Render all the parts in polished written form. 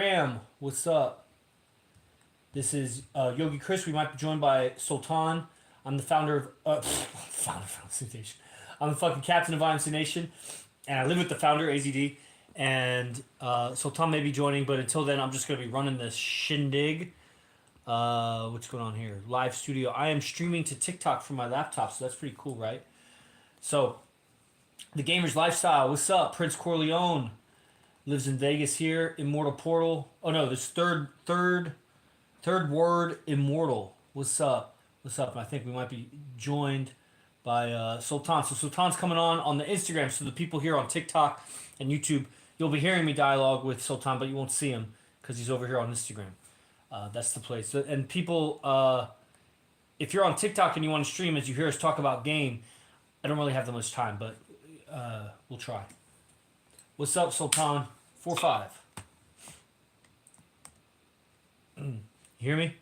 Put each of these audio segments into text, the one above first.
Graham, what's up? This is Yogi Chris. We might be joined by Sultan. I'm the founder of founder of IMC Nation. I'm the fucking captain of IMC Nation, and I live with the founder AZD. And Sultan may be joining, but until then, I'm just gonna be running this shindig. What's going on here? Live studio. I am streaming to TikTok from my laptop, so that's pretty cool, right? So, the gamer's lifestyle. What's up, Prince Corleone? Lives in Vegas here. Immortal Portal. Oh no, this third word Immortal. What's up? What's up? And I think we might be joined by Sultan. So Sultan's coming on the Instagram. So the people here on TikTok and YouTube, you'll be hearing me dialogue with Sultan, but you won't see him because he's over here on Instagram. That's the place. And people, if you're on TikTok and you want to stream as you hear us talk about game, I don't really have that much time, but we'll try. What's up, Sultan? 4-5. You hear me?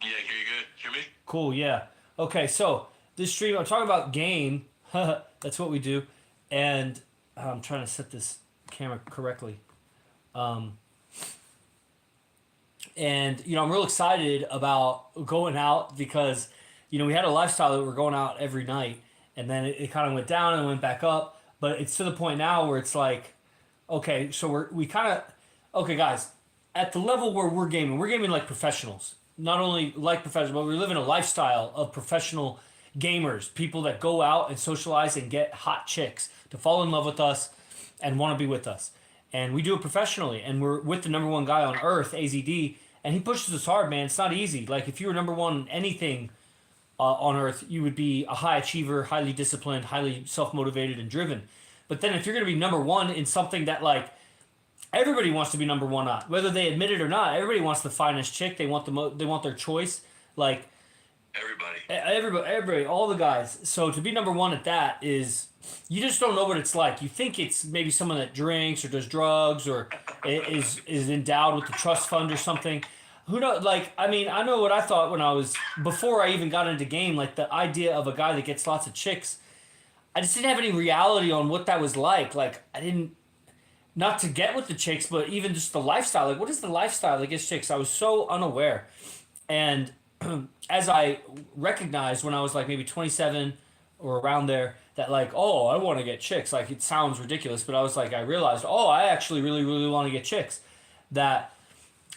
Yeah, I hear you good. Hear me? Cool, yeah. Okay, so this stream, I'm talking about game. That's what we do. And I'm trying to set this camera correctly. And, I'm real excited about going out because, we had a lifestyle that we're going out every night. And then it kind of went down and went back up. But it's to the point now where it's like, okay, so we kind of, okay, guys, at the level where we're gaming like professionals. Not only like professionals, but we live in a lifestyle of professional gamers, people that go out and socialize and get hot chicks to fall in love with us and want to be with us. And we do it professionally, and we're with the number one guy on earth, AZD, and he pushes us hard, man. It's not easy. Like, if you were number one in anything on earth, you would be a high achiever, highly disciplined, highly self-motivated, and driven. But then if you're going to be number one in something that, like, everybody wants to be number one on, whether they admit it or not, everybody wants the finest chick. They want they want their choice. Like, everybody, all the guys. So to be number one at that is, you just don't know what it's like. You think it's maybe someone that drinks or does drugs or is endowed with a trust fund or something. Who knows? Like, I mean, I know what I thought when I was, before I even got into game, like the idea of a guy that gets lots of chicks. I just didn't have any reality on what that was like. Like, I didn't, not to get with the chicks, but even just the lifestyle. Like, what is the lifestyle that gets chicks? I was so unaware. And as I recognized when I was like maybe 27 or around there, that like, oh, I want to get chicks. Like, it sounds ridiculous, but I was like, I realized, oh, I actually really, really want to get chicks. That,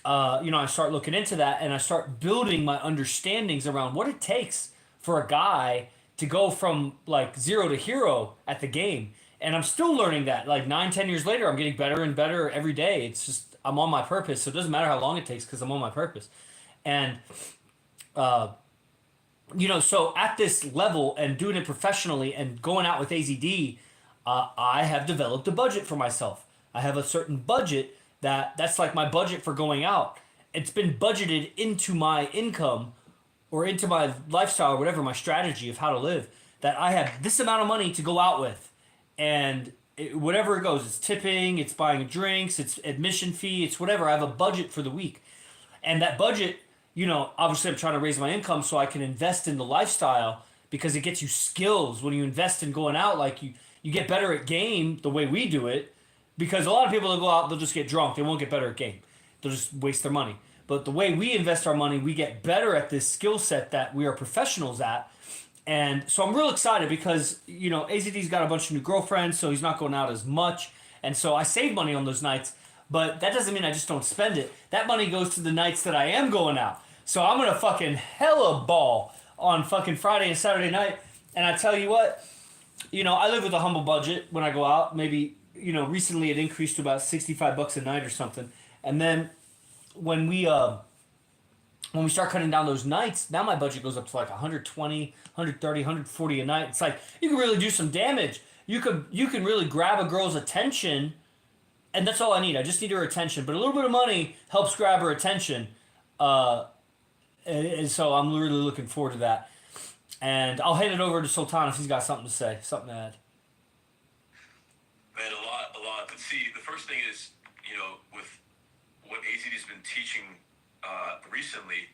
I start looking into that and I start building my understandings around what it takes for a guy to go from like zero to hero at the game. And I'm still learning that. Like 9, 10 years later, I'm getting better and better every day. It's just, I'm on my purpose. So it doesn't matter how long it takes because I'm on my purpose. And, so at this level and doing it professionally and going out with AZD, I have developed a budget for myself. I have a certain budget that's like my budget for going out. It's been budgeted into my income or into my lifestyle or whatever, my strategy of how to live, that I have this amount of money to go out with. And whatever it goes, it's tipping, it's buying drinks, it's admission fee, it's whatever. I have a budget for the week. And that budget, obviously I'm trying to raise my income so I can invest in the lifestyle because it gets you skills. When you invest in going out, like you get better at game the way we do it. Because a lot of people that go out, they'll just get drunk. They won't get better at game. They'll just waste their money. But the way we invest our money, we get better at this skill set that we are professionals at. And so I'm real excited because, AZD's got a bunch of new girlfriends, so he's not going out as much. And so I save money on those nights, but that doesn't mean I just don't spend it. That money goes to the nights that I am going out. So I'm going to fucking hella ball on fucking Friday and Saturday night. And I tell you what, I live with a humble budget when I go out. Maybe, recently it increased to about $65 a night or something. And then when we start cutting down those nights, now my budget goes up to like 120, 130, 140 a night. It's like, you can really do some damage. You can really grab a girl's attention, and that's all I need. I just need her attention. But a little bit of money helps grab her attention. And so I'm really looking forward to that. And I'll hand it over to Sultan if he's got something to say, something to add. Man, a lot. But see, the first thing is, with what AZD's been teaching recently,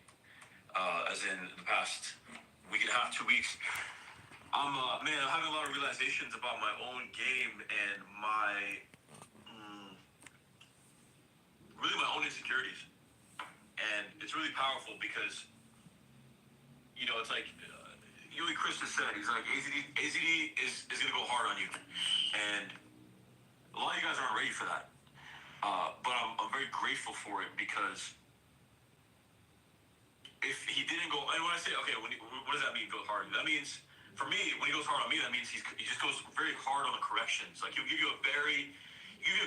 as in the past week and a half, 2 weeks, I'm having a lot of realizations about my own game and my really my own insecurities. And it's really powerful because, it's like Yogi Krishna said, he's like, AZD is going to go hard on you. And a lot of you guys aren't ready for that. But I'm very grateful for it because if he didn't go, and when I say, okay, what does that mean, go hard? That means, for me, when he goes hard on me, that means he just goes very hard on the corrections. Like, he'll give you a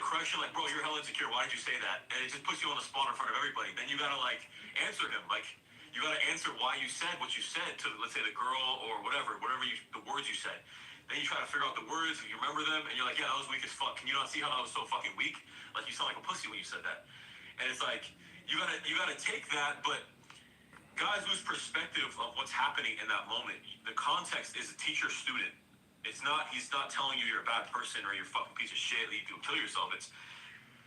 correction like, bro, you're hella insecure. Why did you say that? And it just puts you on the spot in front of everybody. Then you gotta, like, answer him. Like, you gotta answer why you said what you said to, let's say, the girl or whatever the words you said. Then you try to figure out the words, you remember them, and you're like, yeah, that was weak as fuck. Can you not see how that was so fucking weak? Like, you sound like a pussy when you said that. And it's like, you gotta take that, but guys lose perspective of what's happening in that moment. The context is a teacher-student. He's not telling you you're a bad person or you're a fucking piece of shit that you can kill yourself.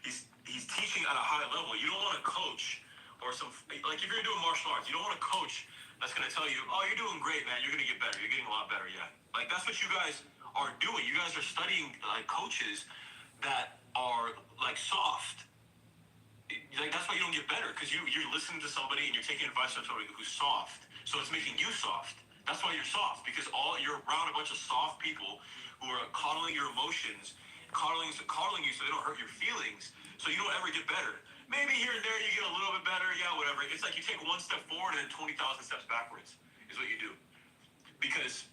He's teaching at a high level. You don't want to coach or like if you're doing martial arts, you don't want to coach that's going to tell you, oh, you're doing great, man. You're going to get better. You're getting a lot better, yeah. Like, that's what you guys are doing. You guys are studying like coaches that are like soft. Like, that's why you don't get better, because you're listening to somebody and you're taking advice from somebody who's soft. So it's making you soft. That's why you're soft, because you're around a bunch of soft people who are coddling your emotions, coddling you so they don't hurt your feelings, so you don't ever get better. Maybe here and there you get a little bit better, yeah, whatever. It's like you take one step forward and then 20,000 steps backwards is what you do, because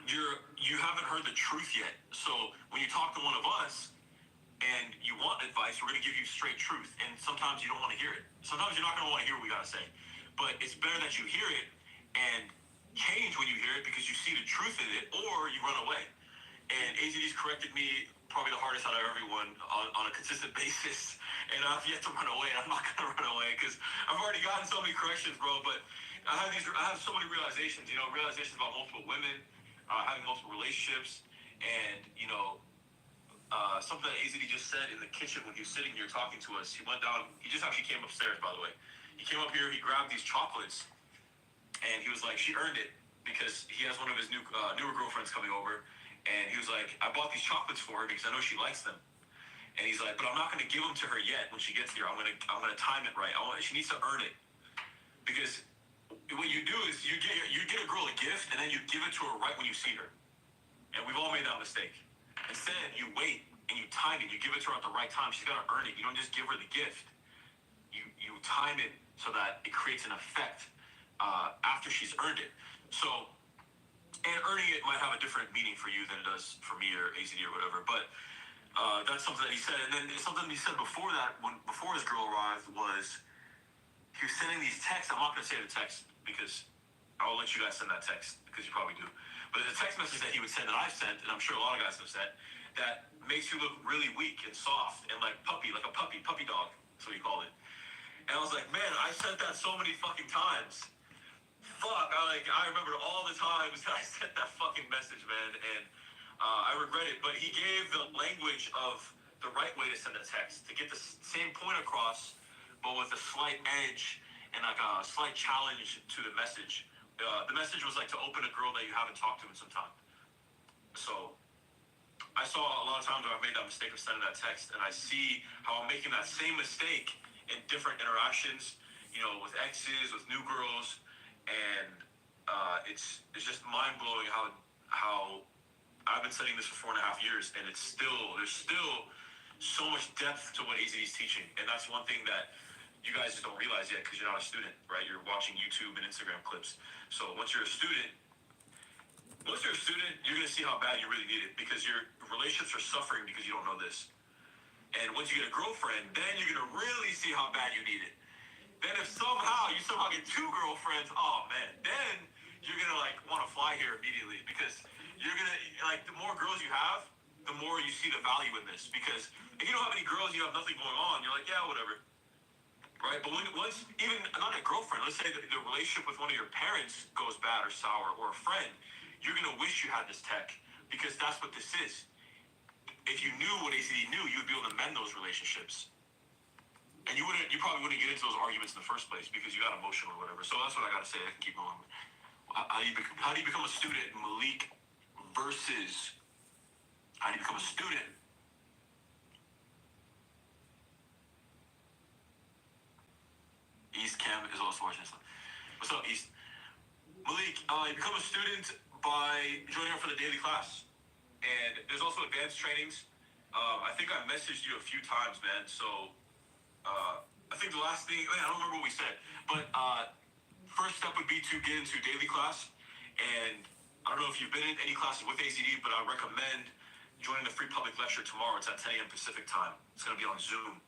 you haven't heard the truth yet. So when you talk to one of us and you want advice, we're going to give you straight truth. And sometimes you don't want to hear it. Sometimes you're not going to want to hear what we got to say. But it's better that you hear it and change when you hear it, because you see the truth in it, or you run away. And AZD's corrected me probably the hardest out of everyone on a consistent basis. And I've yet to run away. I'm not going to run away because I've already gotten so many corrections, bro. But I have so many realizations, realizations about multiple women, having multiple relationships, and, something that AZD just said in the kitchen when he was sitting here talking to us. He went down. He just actually came upstairs, by the way. He came up here. He grabbed these chocolates, and he was like, "She earned it," because he has one of his newer girlfriends coming over, and he was like, "I bought these chocolates for her because I know she likes them." And he's like, "But I'm not going to give them to her yet. When she gets here, I'm gonna time it right. She needs to earn it, because what you do is you get a girl a gift, and then you give it to her right when you see her. And we've all made that mistake. Instead, you wait and you time it. You give it to her at the right time. She's got to earn it. You don't just give her the gift. You time it so that it creates an effect after she's earned it. So, and earning it might have a different meaning for you than it does for me or AZD or whatever. But that's something that he said. And then something he said before that, before his girl arrived, was he was sending these texts. I'm not going to say the text because I'll let you guys send that text, because you probably do. But there's a text message that he would send, that I've sent, and I'm sure a lot of guys have sent, that makes you look really weak and soft and like a puppy dog. That's what he called it. And I was like, man, I sent that so many fucking times. Fuck, I remember all the times that I sent that fucking message, man, and I regret it. But he gave the language of the right way to send a text, to get the same point across, but with a slight edge and like a slight challenge to the message. The message was like to open a girl that you haven't talked to in some time. So I saw a lot of times where I've made that mistake of sending that text, and I see how I'm making that same mistake in different interactions, with exes, with new girls, and it's just mind blowing how I've been studying this for 4.5 years, and there's still so much depth to what AZD is teaching, and that's one thing that you guys just don't realize yet because you're not a student, right? You're watching YouTube and Instagram clips. So once you're a student, you're going to see how bad you really need it, because your relationships are suffering because you don't know this. And once you get a girlfriend, then you're going to really see how bad you need it. Then if somehow you get 2 girlfriends, oh man, then you're going to want to fly here immediately, because you're going to, the more girls you have, the more you see the value in this. Because if you don't have any girls, you have nothing going on, you're like, yeah, whatever. Right, but once, even not a girlfriend, let's say the relationship with one of your parents goes bad or sour, or a friend, you're gonna wish you had this tech, because that's what this is. If you knew what AZD knew, you would be able to mend those relationships, and you probably wouldn't get into those arguments in the first place because you got emotional or whatever. So that's what I gotta say. I can keep going. How do you become a student, Malik, versus how do you become a student? East Cam is also watching this. What's up, East? Malik, you become a student by joining up for the daily class. And there's also advanced trainings. I think I messaged you a few times, man. So I think the last thing, I don't remember what we said, but first step would be to get into daily class. And I don't know if you've been in any classes with ACD, but I recommend joining the free public lecture tomorrow. It's at 10 a.m. Pacific time. It's going to be on Zoom.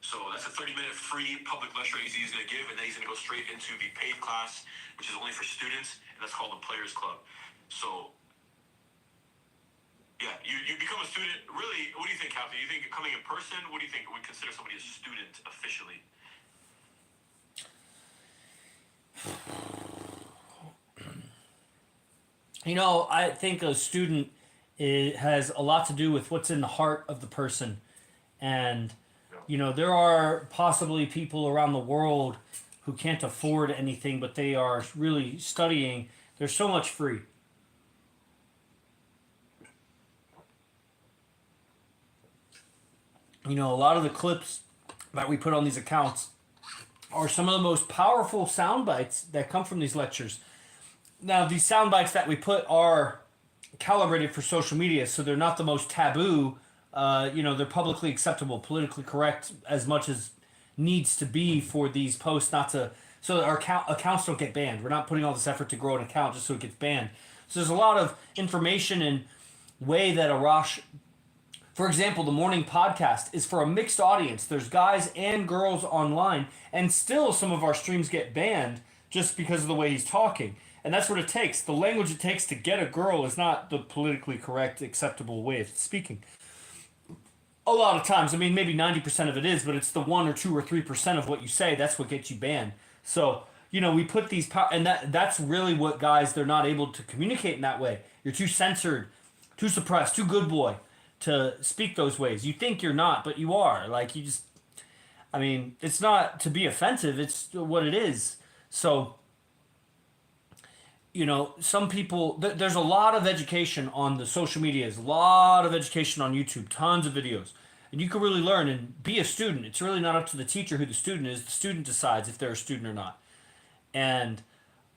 So that's a 30-minute free public lecture ACD is going to give, and then he's going to go straight into the paid class, which is only for students, and that's called the Players Club. So yeah, you become a student. Really, what do you think, Captain? You think coming in person? What do you think? Would consider somebody a student officially? I think a student has a lot to do with what's in the heart of the person. And, there are possibly people around the world who can't afford anything, but they are really studying. There's so much free. A lot of the clips that we put on these accounts are some of the most powerful sound bites that come from these lectures. Now, these sound bites that we put are calibrated for social media, so they're not the most taboo. They're publicly acceptable, politically correct as much as needs to be for these posts, not to so that our accounts don't get banned. We're not putting all this effort to grow an account just so it gets banned. So there's a lot of information and way that Arash, for example, the morning podcast is for a mixed audience. There's guys and girls online, and still some of our streams get banned just because of the way he's talking. And that's what it takes. The language it takes to get a girl is not the politically correct, acceptable way of speaking. A lot of times, maybe 90% of it is, but it's the 1 or 2 or 3% of what you say that's what gets you banned. So, we put these, and that's really what guys, they're not able to communicate in that way. You're too censored, too suppressed, too good boy to speak those ways. You think you're not, but you are. It's not to be offensive, it's what it is. So, some people, there's a lot of education on the social medias, a lot of education on YouTube, tons of videos. And you can really learn and be a student. It's really not up to the teacher who the student is. The student decides if they're a student or not. And,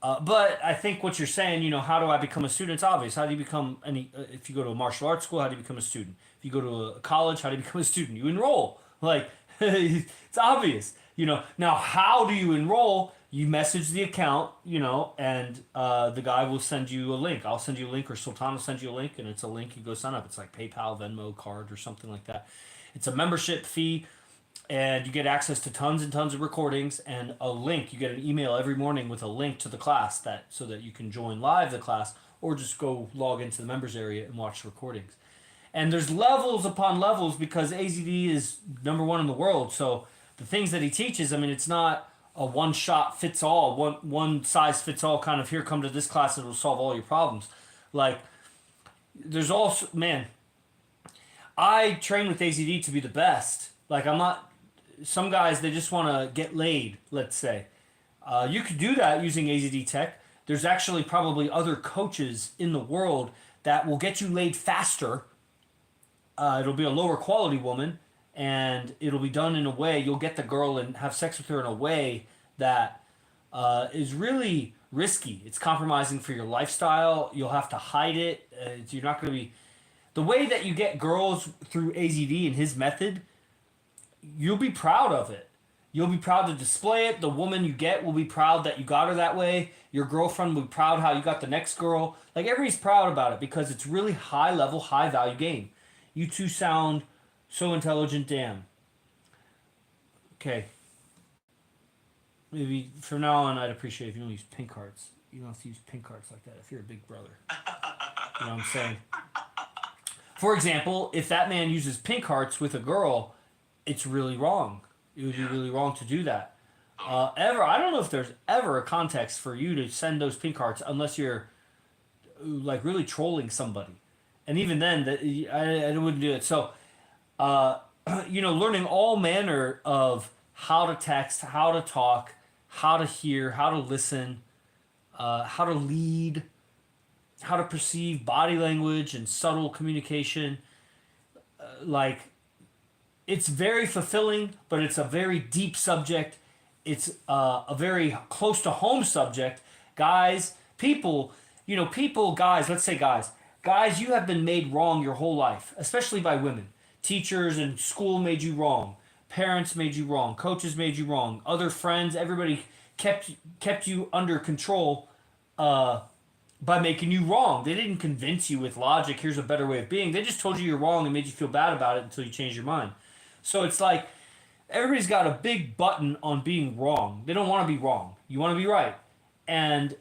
but I think what you're saying, how do I become a student? It's obvious. How do you become if you go to a martial arts school, how do you become a student? If you go to a college, how do you become a student? You enroll. It's obvious. Now how do you enroll? You message the account, and the guy will send you a link. I'll send you a link, or Sultan will send you a link, and it's a link. You go sign up. It's like PayPal, Venmo, card, or something like that. It's a membership fee, and you get access to tons and tons of recordings and a link. You get an email every morning with a link to the class so that you can join live the class or just go log into the members area and watch the recordings. And there's levels upon levels because AZD is #1 in the world. So the things that he teaches, it's not a one shot fits all, one size fits all kind of, here, come to this class and it'll solve all your problems. There's also, man, I train with AZD to be the best. I'm not, some guys, they just want to get laid, let's say. You could do that using AZD tech. There's actually probably other coaches in the world that will get you laid faster. It'll be a lower quality woman, and it'll be done in a way, you'll get the girl and have sex with her in a way that is really risky. It's compromising for your lifestyle. You'll have to hide it. You're not going to be... The way that you get girls through AZD and his method, you'll be proud of it. You'll be proud to display it. The woman you get will be proud that you got her that way. Your girlfriend will be proud how you got the next girl. Everybody's proud about it because it's really high level, high value game. You two sound so intelligent, damn. Okay. Maybe from now on, I'd appreciate if you don't use pink cards. You don't have to use pink cards like that if you're a big brother. You know what I'm saying? For example, if that man uses pink hearts with a girl, it's really wrong. It would be really wrong to do that. I don't know if there's ever a context for you to send those pink hearts unless you're really trolling somebody. And even then, I wouldn't do it. So, learning all manner of how to text, how to talk, how to hear, how to listen, how to lead, how to perceive body language and subtle communication. It's very fulfilling, but it's a very deep subject, it's a very close to home subject. Guys, people, guys, let's say guys, you have been made wrong your whole life, especially by women. Teachers and school made you wrong. Parents made you wrong. Coaches made you wrong. Other friends, everybody kept you under control uh, by making you wrong. They didn't convince you with logic. Here's a better way of being. They just told you you're wrong and made you feel bad about it until you changed your mind. So it's like everybody's got a big button on being wrong. They don't want to be wrong. You want to be right. And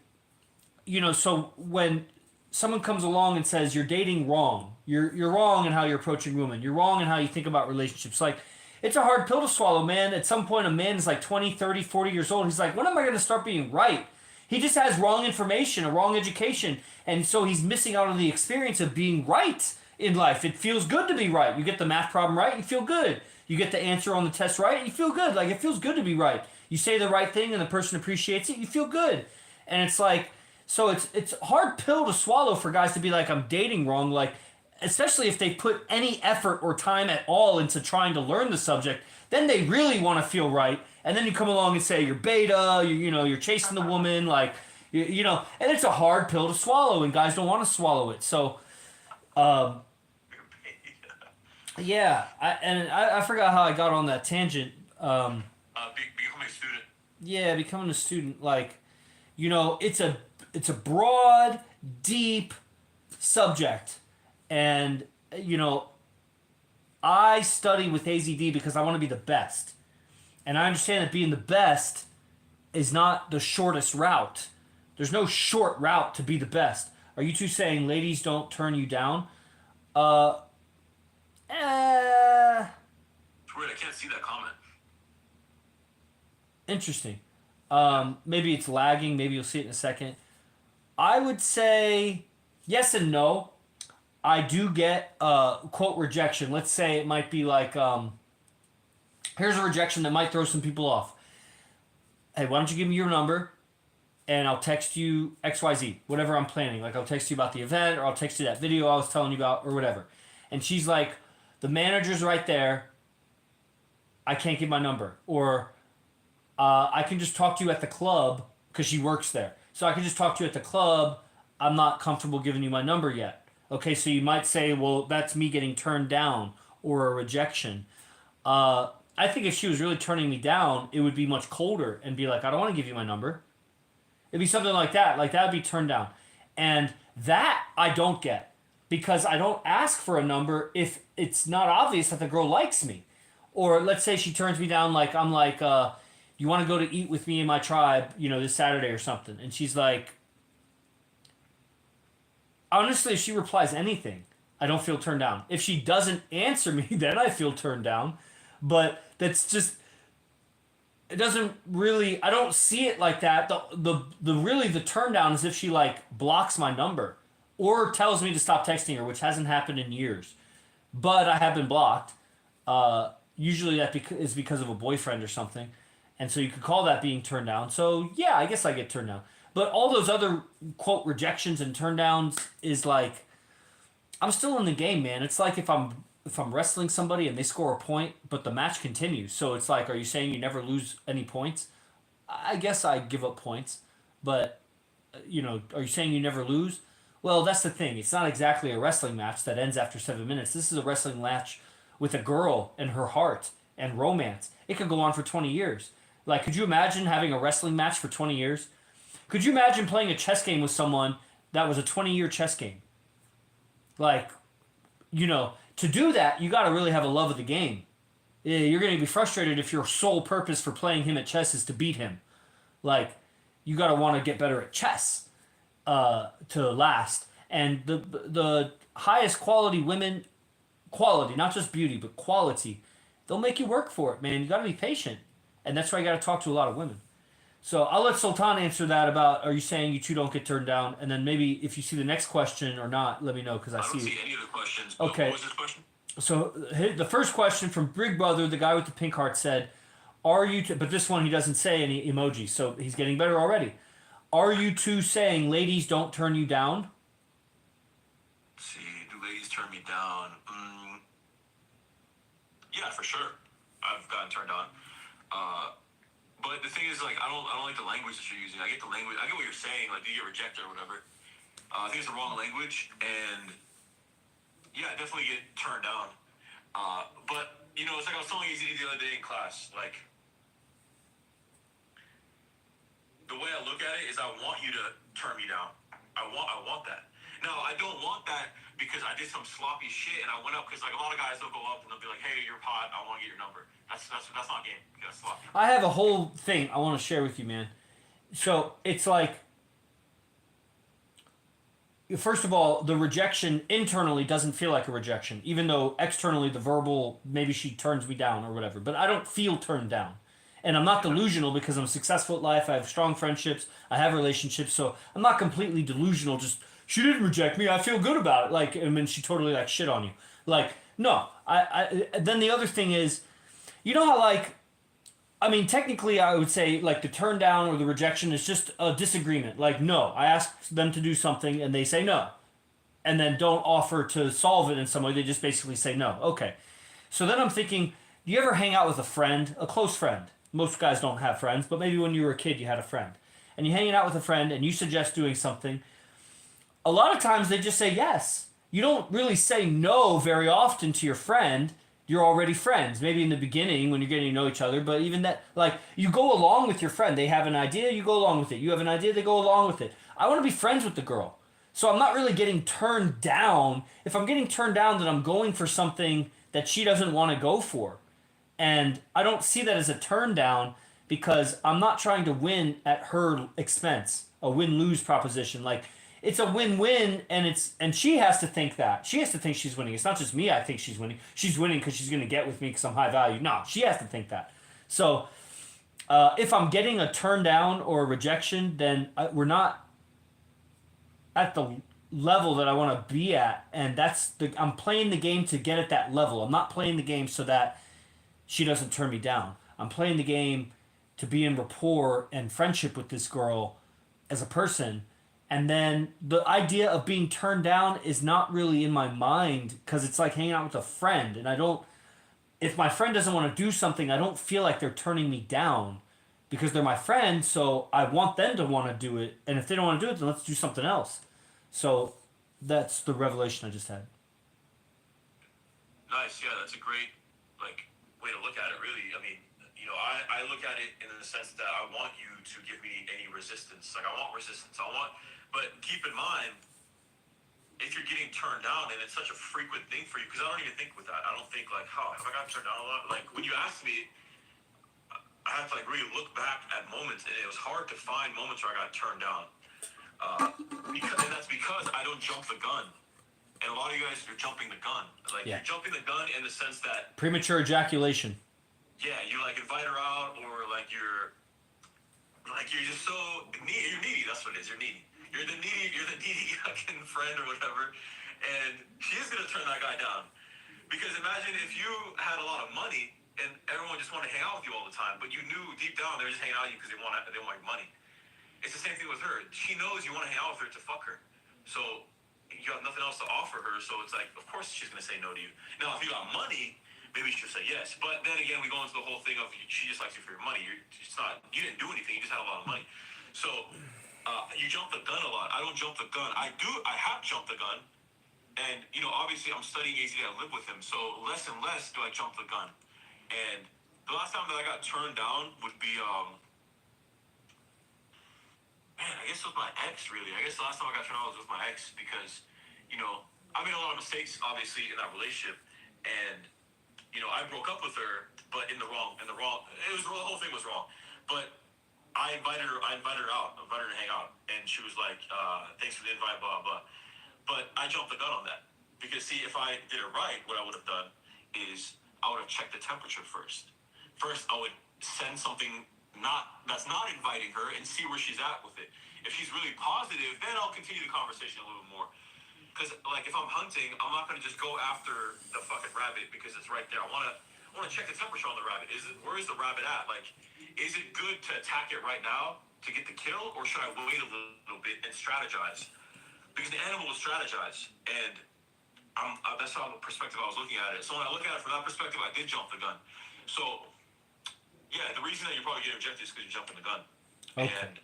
so when someone comes along and says you're dating wrong, you're wrong in how you're approaching women, you're wrong in how you think about relationships. Like it's a hard pill to swallow, man. At some point a man is like 20, 30, 40 years old. He's like, when am I going to start being right? He just has wrong information, a wrong education, and so he's missing out on the experience of being right in life. It feels good to be right. You get the math problem right, you feel good. You get the answer on the test right, you feel good. Like it feels good to be right. You say the right thing and the person appreciates it, you feel good. And it's like, so it's a hard pill to swallow for guys to be like, I'm dating wrong, like especially if they put any effort or time at all into trying to learn the subject, then they really want to feel right. And then you come along and say you're beta, you're chasing the woman, like and it's a hard pill to swallow, and guys don't want to swallow it. So, yeah, I forgot how I got on that tangent. Becoming a student. Yeah, becoming a student, like, it's a broad, deep subject, and I study with AZD because I want to be the best. And I understand that being the best is not the shortest route. There's no short route to be the best. Are you two saying ladies don't turn you down? Uh, eh, It's weird, I can't see that comment. Interesting. Maybe it's lagging. Maybe you'll see it in a second. I would say yes and no. I do get quote rejection. Let's say it might be like, here's a rejection that might throw some people off. Hey, why don't you give me your number and I'll text you XYZ, whatever I'm planning. Like I'll text you about the event or I'll text you that video I was telling you about or whatever. And she's like, the manager's right there. I can't give my number. Or I can just talk to you at the club because she works there. So I can just talk to you at the club. I'm not comfortable giving you my number yet. Okay, so you might say, well, that's me getting turned down or a rejection. I think if she was really turning me down, it would be much colder and be like, I don't want to give you my number. It'd be something like that. Like that would be turned down. And that I don't get because I don't ask for a number if it's not obvious that the girl likes me. Or let's say she turns me down like I'm like, you want to go to eat with me and my tribe, this Saturday or something. And she's like, honestly, if she replies anything, I don't feel turned down. If she doesn't answer me, then I feel turned down. But that's just, it doesn't really, I don't see it like that. The really the turn down is if she like blocks my number or tells me to stop texting her, which hasn't happened in years. But I have been blocked. Usually that is because of a boyfriend or something. And so you could call that being turned down. So yeah, I guess I get turned down. But all those other quote rejections and turn downs is like, I'm still in the game, man. It's like if I'm wrestling somebody and they score a point, but the match continues. So it's like, are you saying you never lose any points? I guess I give up points, but are you saying you never lose? Well, that's the thing. It's not exactly a wrestling match that ends after 7 minutes. This is a wrestling match with a girl and her heart and romance. It could go on for 20 years. Like, could you imagine having a wrestling match for 20 years? Could you imagine playing a chess game with someone that was a 20-year chess game? Like, to do that, you got to really have a love of the game. Yeah, you're going to be frustrated if your sole purpose for playing him at chess is to beat him. Like, you got to want to get better at chess to last. And the highest quality women, quality, not just beauty, but quality, they'll make you work for it, man. You got to be patient. And that's why you got to talk to a lot of women. So I'll let Sultan answer that about, are you saying you two don't get turned down? And then maybe if you see the next question or not, let me know because I don't see any of the questions. Okay. What was this question? So the first question from Big Brother, the guy with the pink heart said, are you but this one he doesn't say any emojis, so he's getting better already. Are you two saying ladies don't turn you down? Let's see, do ladies turn me down? Yeah, for sure. I've gotten turned on. But the thing is, like, I don't like the language that you're using. I get the language. I get what you're saying. Like, you get rejected or whatever. I think it's the wrong language, and yeah, I definitely get turned down. But you know, it's like I was telling AZD the other day in class. Like, the way I look at it is, I want you to turn me down. I want that. Now, I don't want that because I did some sloppy shit and I went up. Because like a lot of guys, they'll go up and they'll be like, "Hey, you're hot. I want to get your number." That's not game. That's sloppy. I have a whole thing I want to share with you, man. So it's like, first of all, the rejection internally doesn't feel like a rejection, even though externally the verbal, maybe she turns me down or whatever. But I don't feel turned down. And I'm not delusional because I'm successful at life. I have strong friendships. I have relationships. So I'm not completely delusional. Just, she didn't reject me. I feel good about it. Like, I mean, she totally like shit on you. Like, no. Then the other thing is, you know how like, I mean, technically, I would say like the turn down or the rejection is just a disagreement. Like, no, I ask them to do something and they say no, and then don't offer to solve it in some way. They just basically say no. Okay. So then I'm thinking, do you ever hang out with a friend, a close friend? Most guys don't have friends, but maybe when you were a kid, you had a friend. And you're hanging out with a friend and you suggest doing something. A lot of times they just say yes. You don't really say no very often to your friend. You're already friends. Maybe in the beginning when you're getting to know each other, but even that, like, you go along with your friend. They have an idea, you go along with it. You have an idea, they go along with it. I want to be friends with the girl. So I'm not really getting turned down. If I'm getting turned down, then I'm going for something that she doesn't want to go for. And I don't see that as a turn down because I'm not trying to win at her expense. A win-lose proposition. Like, it's a win-win, and she has to think that. She has to think she's winning. It's not just me I think she's winning. She's winning because she's going to get with me because I'm high value. No, she has to think that. So if I'm getting a turn down or a rejection, then we're not at the level that I want to be at. And I'm playing the game to get at that level. I'm not playing the game so that she doesn't turn me down. I'm playing the game to be in rapport and friendship with this girl as a person. And then the idea of being turned down is not really in my mind because it's like hanging out with a friend. And if my friend doesn't want to do something, I don't feel like they're turning me down because they're my friend. So I want them to want to do it. And if they don't want to do it, then let's do something else. So that's the revelation I just had. Nice. Yeah, that's a great, like, way to look at it, really. I mean, you know, I look at it in the sense that I want you to give me any resistance. Like, I want resistance. But keep in mind, if you're getting turned down, and it's such a frequent thing for you, because I don't even think with that. I don't think, like, how have I gotten turned down a lot? Like, when you asked me, I have to, like, really look back at moments, and it was hard to find moments where I got turned down. And that's because I don't jump the gun. And a lot of you guys are jumping the gun. Like, Yeah. you're jumping the gun in the sense that, Premature ejaculation. yeah, you like invite her out, or like you're just so needy. You're needy. That's what it is. You're needy. You're the needy fucking friend or whatever, and she is gonna turn that guy down. Because imagine if you had a lot of money and everyone just wanted to hang out with you all the time, but you knew deep down they were just hanging out with you because they want your money. It's the same thing with her. She knows you want to hang out with her to fuck her, so you have nothing else to offer her. So it's like, of course she's gonna say no to you. Now, if you got money, maybe she'll say yes. But then again, we go into the whole thing of she just likes you for your money. You didn't do anything. You just had a lot of money. So you jump the gun a lot. I don't jump the gun. I have jumped the gun. And, you know, obviously I'm studying AZD. I live with him. So less and less do I jump the gun. And the last time that I got turned down would be, man, I guess it was my ex, really. I guess the last time I got turned down was with my ex because, you know, I made a lot of mistakes, obviously, in that relationship. And, you know, I broke up with her, but the whole thing was wrong. But I invited her out, invited her to hang out. And she was like, thanks for the invite, blah, blah. But I jumped the gun on that. Because, see, if I did it right, what I would have done is I would have checked the temperature first. First, I would send something that's not inviting her and see where she's at with it. If she's really positive, then I'll continue the conversation a little more. Because, like, if I'm hunting, I'm not going to just go after the fucking rabbit because it's right there. I want to check the temperature on the rabbit. Where is the rabbit at? Like, is it good to attack it right now to get the kill, or should I wait a little bit and strategize? Because the animal will strategize, and that's how the perspective I was looking at it. So when I look at it from that perspective, I did jump the gun. So Yeah, the reason that you're probably getting rejected is because you're jumping the gun. Okay. And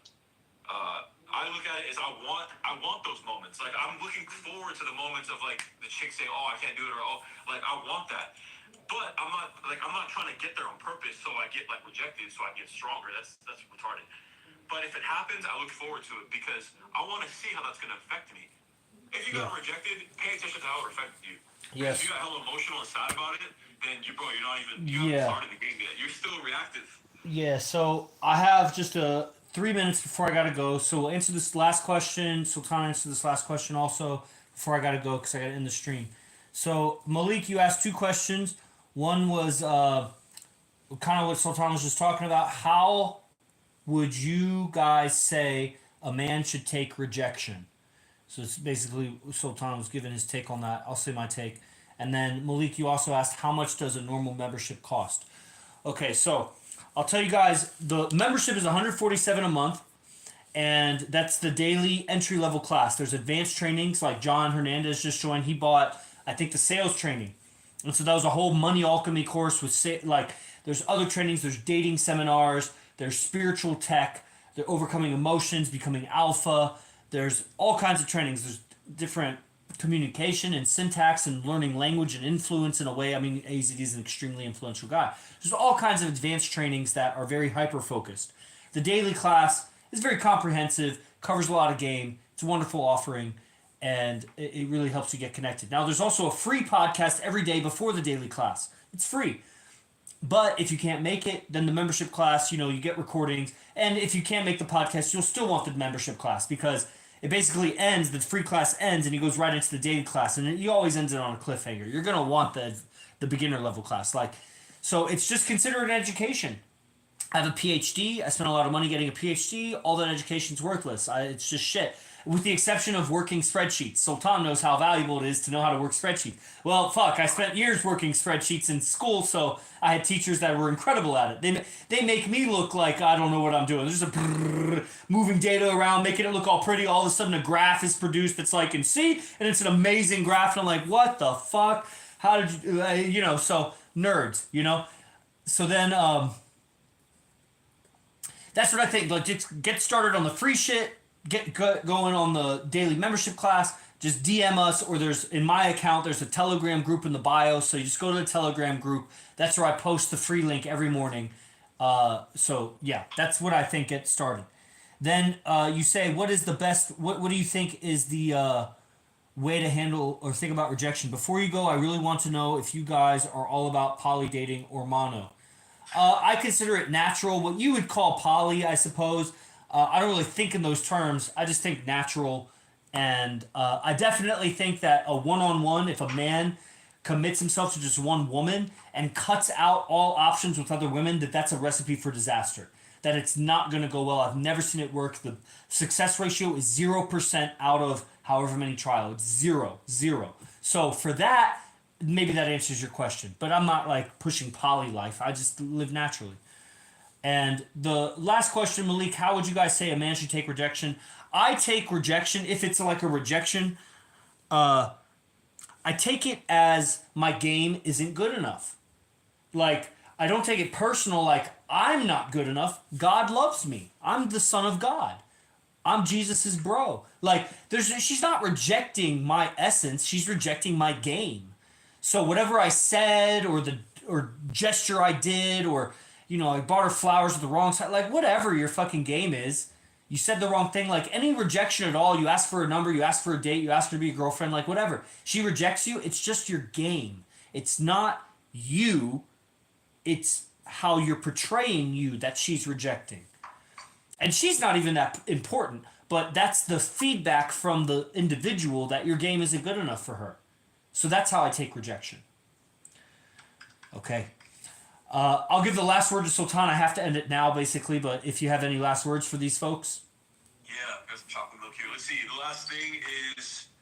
I look at it as I want those moments. Like I'm looking forward to the moments of like the chick saying, "Oh, I can't do it," or "Oh, like I want that." But I'm not trying to get there on purpose so I get like rejected so I get stronger. That's retarded. But if it happens, I look forward to it because I want to see how that's going to affect me. If you got rejected, pay attention to how it affected you. Yes. If you got hella emotional and sad about it, then you're not even you haven't started the game yet. You're still reactive. Yeah, so I have just 3 minutes before I gotta go. So we'll answer this last question. Sultana answer this last question also before I gotta go because I gotta end the stream. So Malik, you asked 2 questions. One was kind of what Sultana was just talking about. How would you guys say a man should take rejection? So it's basically Sultan was giving his take on that. I'll say my take. And then Malik, you also asked how much does a normal membership cost? Okay, so I'll tell you guys the membership is $147 a month, and that's the daily entry level class. There's advanced trainings like John Hernandez just joined. He bought I think the sales training, and so that was a whole money alchemy course with like there's other trainings. There's dating seminars. There's spiritual tech. They're overcoming emotions, becoming alpha. There's all kinds of trainings. There's different communication and syntax and learning language and influence in a way. I mean, AZD is an extremely influential guy. There's all kinds of advanced trainings that are very hyper focused. The daily class is very comprehensive, covers a lot of game. It's a wonderful offering, and it really helps you get connected. Now, there's also a free podcast every day before the daily class. It's free. But if you can't make it, then the membership class, you get recordings. And if you can't make the podcast, you'll still want the membership class because it basically ends, the free class ends, and he goes right into the daily class. And he always ends it on a cliffhanger. You're going to want the beginner level class. So it's just consider it an education. I have a PhD. I spent a lot of money getting a PhD. All that education's worthless. It's just shit. With the exception of working spreadsheets. Sultan knows how valuable it is to know how to work spreadsheets. Well, fuck, I spent years working spreadsheets in school, so I had teachers that were incredible at it. They make me look like I don't know what I'm doing. There's a moving data around, making it look all pretty. All of a sudden, a graph is produced that's like in C, and it's an amazing graph, and I'm like, what the fuck? How did you, so nerds, So then, that's what I think. Like, just get started on the free shit. Get going on the daily membership class. Just DM us, or in my account, there's a Telegram group in the bio. So you just go to the Telegram group. That's where I post the free link every morning. So yeah, that's what I think gets started. Then you say, what is the best? What do you think is the way to handle or think about rejection? Before you go, I really want to know if you guys are all about poly dating or mono. I consider it natural. What you would call poly, I suppose. I don't really think in those terms. I just think natural. And I definitely think that a one-on-one, if a man commits himself to just one woman and cuts out all options with other women, that's a recipe for disaster. That it's not going to go well. I've never seen it work. The success ratio is 0% out of however many trials. It's zero. So for that, maybe that answers your question. But I'm not like pushing poly life. I just live naturally. And the last question, Malik, how would you guys say a man should take rejection? I take rejection, if it's like a rejection, I take it as my game isn't good enough. Like, I don't take it personal, like, I'm not good enough. God loves me. I'm the son of God. I'm Jesus's bro. Like, she's not rejecting my essence. She's rejecting my game. So whatever I said or gesture I did or... I bought her flowers at the wrong side. Like, whatever your fucking game is. You said the wrong thing. Like, any rejection at all. You ask for a number. You ask for a date. You ask her to be a girlfriend. Like, whatever. She rejects you. It's just your game. It's not you. It's how you're portraying you that she's rejecting. And she's not even that important. But that's the feedback from the individual that your game isn't good enough for her. So that's how I take rejection. Okay. I'll give the last word to Sultan. I have to end it now, basically, but if you have any last words for these folks. Yeah, I've got some chocolate milk here. Let's see. The last thing is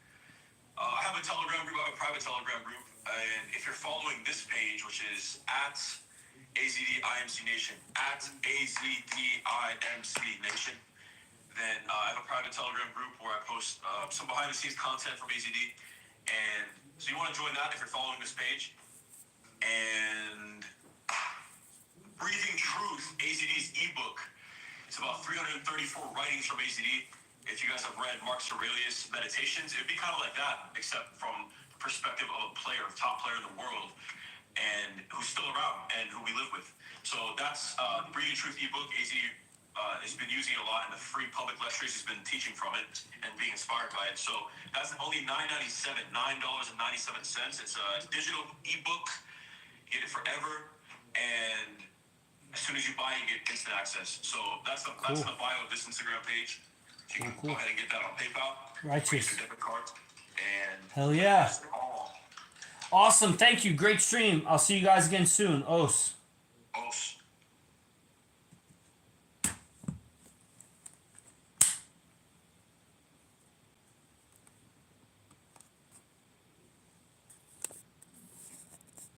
I have a Telegram group. I have a private Telegram group. And if you're following this page, which is at AZDIMC Nation, at AZDIMC Nation, then I have a private Telegram group where I post some behind-the-scenes content from AZD. And so you want to join that if you're following this page. And Breathing Truth, AZD's ebook. It's about 334 writings from AZD. If you guys have read Mark Aurelius' Meditations, it'd be kind of like that, except from the perspective of a player, top player in the world, and who's still around and who we live with. So that's Breathing Truth ebook. AZ has been using it a lot in the free public lectures. He's been teaching from it and being inspired by it. So that's only $9.97. It's a digital ebook. You get it forever, and as soon as you buy it, you get instant access. So that's the bio of this Instagram page. So you can go ahead and get that on PayPal. Righteous. Your debit card. And Hell yeah. that's all. Awesome. Thank you. Great stream. I'll see you guys again soon. Os. Os.